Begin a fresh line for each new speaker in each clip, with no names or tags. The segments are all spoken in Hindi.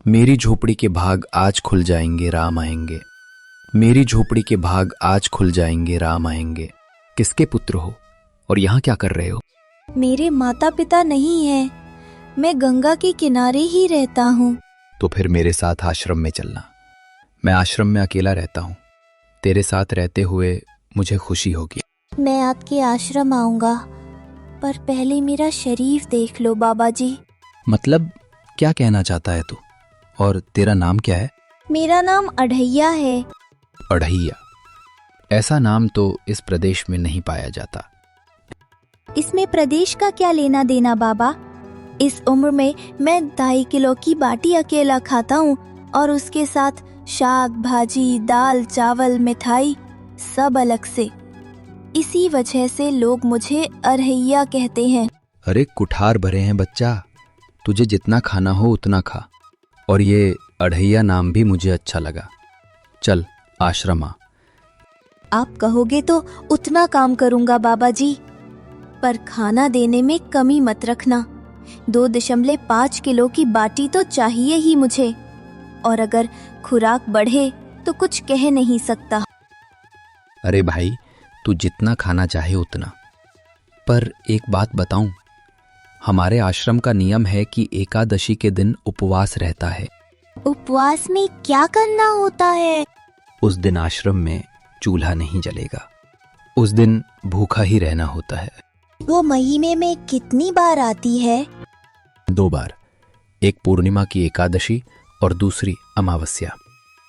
मेरी झोपड़ी के भाग आज खुल जाएंगे, राम आएंगे। मेरी झोपड़ी के भाग आज खुल जाएंगे, राम आएंगे। किसके पुत्र हो और यहाँ क्या कर रहे हो?
मेरे माता पिता नहीं हैं। मैं गंगा के किनारे ही रहता हूँ।
तो फिर मेरे साथ आश्रम में चलना। मैं आश्रम में अकेला रहता हूँ। तेरे साथ रहते हुए मुझे खुशी होगी।
मैं आपके आश्रम आऊंगा, पर पहले मेरा शरीर देख लो बाबा जी।
मतलब क्या कहना चाहता है तू? और तेरा नाम क्या है?
मेरा नाम अढ़ैया है।
अढ़ैया? ऐसा नाम तो इस प्रदेश में नहीं पाया जाता।
इसमें प्रदेश का क्या लेना देना बाबा? इस उम्र में मैं 2.5 किलो की बाटी अकेला खाता हूँ और उसके साथ शाक भाजी, दाल चावल, मिठाई सब अलग से। इसी वजह से लोग मुझे अढ़ैया कहते हैं।
अरे कुठार भरे हैं बच्चा, तुझे जितना खाना हो उतना खा। और ये अढ़ैया नाम भी मुझे अच्छा लगा। चल आश्रम आ।
आप कहोगे तो उतना काम करूंगा बाबा जी, पर खाना देने में कमी मत रखना। 2.5 किलो की बाटी तो चाहिए ही मुझे, और अगर खुराक बढ़े तो कुछ कह नहीं सकता।
अरे भाई, तू जितना खाना चाहे उतना। पर एक बात बताऊं, हमारे आश्रम का नियम है कि एकादशी के दिन उपवास रहता है।
उपवास में क्या करना होता है?
उस दिन आश्रम में चूल्हा नहीं जलेगा। उस दिन भूखा ही रहना होता है।
वो महीने में कितनी बार आती है?
2 बार, एक पूर्णिमा की एकादशी और दूसरी अमावस्या।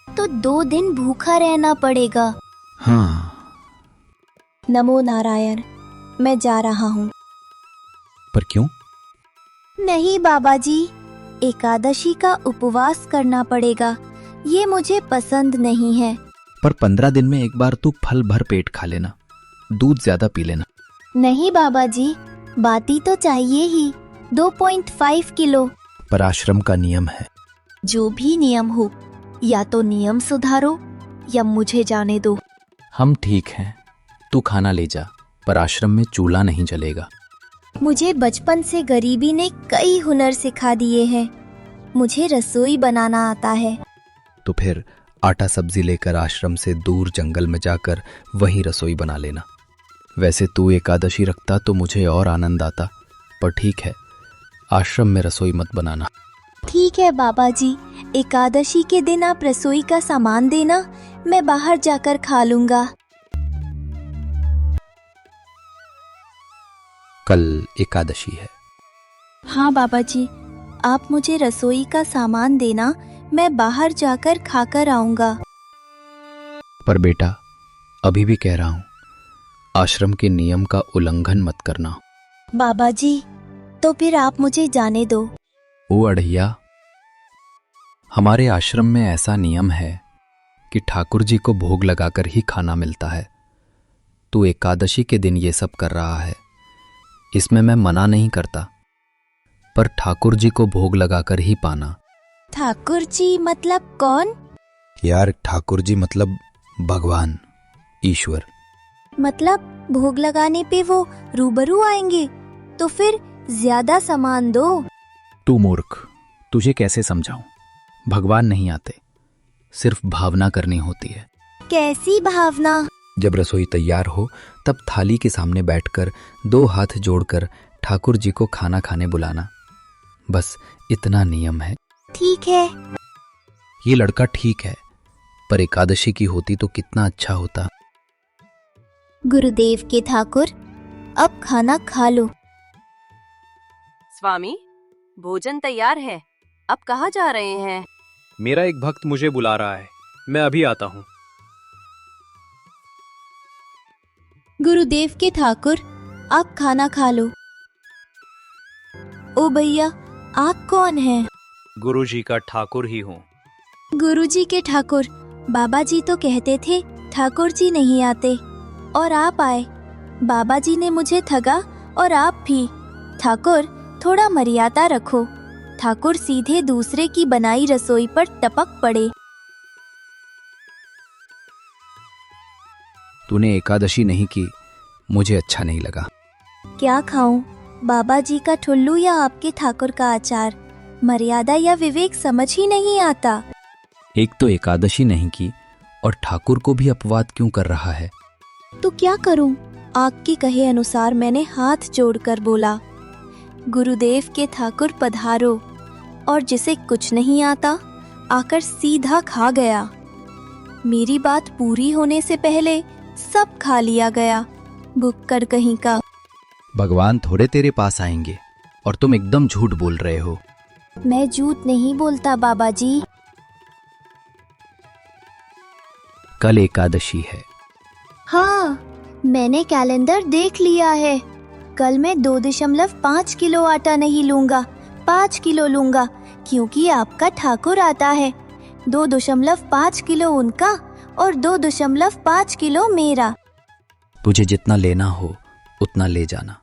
तो 2 दिन भूखा रहना पड़ेगा।
हाँ।
नमो नारायण, मैं जा रहा हूँ।
पर क्यों?
नहीं बाबा जी, एकादशी का उपवास करना पड़ेगा। ये मुझे पसंद नहीं है।
पर 15 दिन में एक बार तू फल भर पेट खा लेना, दूध ज्यादा पी लेना।
नहीं बाबा जी, बाटी तो चाहिए ही। 2.5 किलो।
पर आश्रम का नियम है।
जो भी नियम हो, या तो नियम सुधारो या मुझे जाने दो।
हम ठीक हैं, तू खाना ले जा, पर आश्रम में चूल्हा नहीं जलेगा।
मुझे बचपन से गरीबी ने कई हुनर सिखा दिए हैं। मुझे रसोई बनाना आता है।
तो फिर आटा सब्जी लेकर आश्रम से दूर जंगल में जाकर वहीं रसोई बना लेना। वैसे तू एकादशी रखता तो मुझे और आनंद आता, पर ठीक है, आश्रम में रसोई मत बनाना।
ठीक है बाबा जी, एकादशी के दिन आप रसोई का सामान देना, मैं बाहर जाकर खा लूंगा।
कल एकादशी है।
हाँ बाबा जी, आप मुझे रसोई का सामान देना, मैं बाहर जाकर खाकर आऊंगा।
पर बेटा, अभी भी कह रहा हूं, आश्रम के नियम का उल्लंघन मत करना।
बाबा जी, तो फिर आप मुझे जाने दो।
ओ अढ़ैया, हमारे आश्रम में ऐसा नियम है कि ठाकुर जी को भोग लगाकर ही खाना मिलता है। तू एकादशी के दिन ये सब कर रहा है, इसमें मैं मना नहीं करता, पर ठाकुर जी को भोग लगाकर ही पाना।
ठाकुर जी मतलब कौन?
यार, ठाकुर जी मतलब भगवान, ईश्वर।
मतलब भोग लगाने पे वो रूबरू आएंगे, तो फिर ज्यादा सामान दो।
तू मूर्ख, तुझे कैसे समझाऊं? भगवान नहीं आते, सिर्फ भावना करनी होती है।
कैसी भावना?
जब रसोई तैयार हो तब थाली के सामने बैठकर 2 हाथ जोड़कर ठाकुर जी को खाना खाने बुलाना। बस इतना नियम है।
ठीक है।
ये लड़का ठीक है, पर एकादशी की होती तो कितना अच्छा होता।
गुरुदेव के ठाकुर, अब खाना खा लो।
स्वामी, भोजन तैयार है। अब कहाँ जा रहे हैं?
मेरा एक भक्त मुझे बुला रहा है, मैं अभी आता हूँ।
गुरुदेव के ठाकुर, आप खाना खा लो। ओ भैया, आप कौन हैं?
गुरुजी का ठाकुर ही हूँ।
गुरुजी के ठाकुर? बाबा जी तो कहते थे ठाकुर जी नहीं आते, और आप आए। बाबा जी ने मुझे ठगा और आप भी। ठाकुर, थोड़ा मर्यादा रखो। ठाकुर सीधे दूसरे की बनाई रसोई पर टपक पड़े।
तूने एकादशी नहीं की, मुझे अच्छा नहीं लगा।
क्या खाऊं, बाबा जी का ठुल्लू या आपके ठाकुर का अचार? मर्यादा या विवेक समझ ही नहीं आता।
एक तो एकादशी नहीं की और ठाकुर को भी अपवाद क्यों कर रहा है?
तो क्या करूं? आपके कहे अनुसार मैंने हाथ जोड़कर बोला, गुरुदेव के ठाकुर पधारो। और जिसे कुछ नहीं आता आकर सीधा खा गया। मेरी बात पूरी होने से पहले सब खा लिया गया, भुक्कड़ कहीं का।
भगवान थोड़े तेरे पास आएंगे और तुम एकदम झूठ बोल रहे हो।
मैं झूठ नहीं बोलता बाबा जी।
कल एकादशी है।
हाँ, मैंने कैलेंडर देख लिया है। कल मैं 2.5 किलो आटा नहीं लूंगा, 5 किलो लूंगा, क्योंकि आपका ठाकुर आता है। 2.5 किलो उनका और 2.5 किलो मेरा।
तुझे जितना लेना हो उतना ले जाना।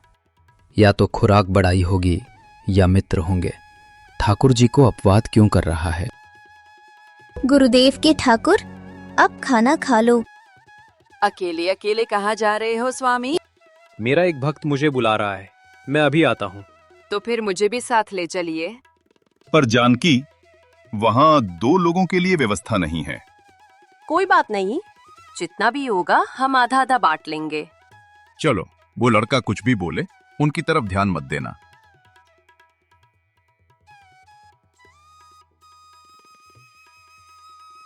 या तो खुराक बढ़ाई होगी या मित्र होंगे। ठाकुर जी को अपवाद क्यों कर रहा है?
गुरुदेव के ठाकुर, अब खाना खा लो।
अकेले अकेले कहाँ जा रहे हो स्वामी?
मेरा एक भक्त मुझे बुला रहा है, मैं अभी आता हूँ।
तो फिर मुझे भी साथ ले चलिए।
पर जानकी, वहां 2 लोगों के लिए व्यवस्था नहीं है।
कोई बात नहीं, जितना भी होगा हम आधा आधा बांट लेंगे।
चलो, वो लड़का कुछ भी बोले, उनकी तरफ ध्यान मत देना।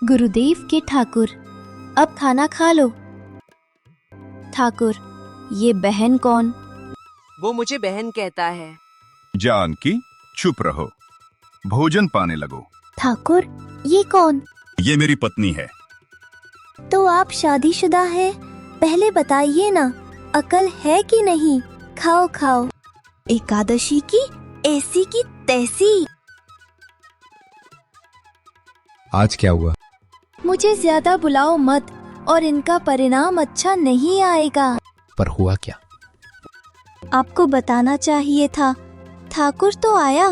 गुरुदेव के ठाकुर, अब खाना खा लो। ठाकुर, ये बहन कौन?
वो मुझे बहन कहता है।
जानकी, चुप रहो, भोजन पाने लगो।
ठाकुर, ये कौन?
ये मेरी पत्नी है।
तो आप शादीशुदा हैं? पहले बताइए ना, अकल है कि नहीं? खाओ खाओ। एकादशी की ऐसी की तैसी।
आज क्या हुआ?
मुझे ज्यादा बुलाओ मत, और इनका परिणाम अच्छा नहीं आएगा।
पर हुआ क्या?
आपको बताना चाहिए था। ठाकुर तो आया,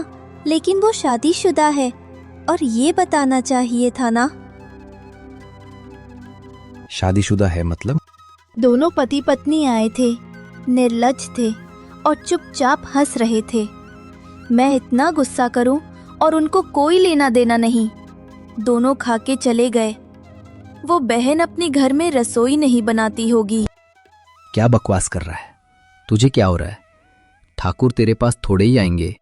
लेकिन वो शादीशुदा है, और ये बताना चाहिए था ना।
शादीशुदा है मतलब?
दोनों पति पत्नी आए थे, निर्लज्ज थे और चुपचाप हंस रहे थे। मैं इतना गुस्सा करूं और उनको कोई लेना देना नहीं। दोनों खा के चले गए। वो बहन अपने घर में रसोई नहीं बनाती होगी।
क्या बकवास कर रहा है? तुझे क्या हो रहा है? ठाकुर तेरे पास थोड़े ही आएंगे।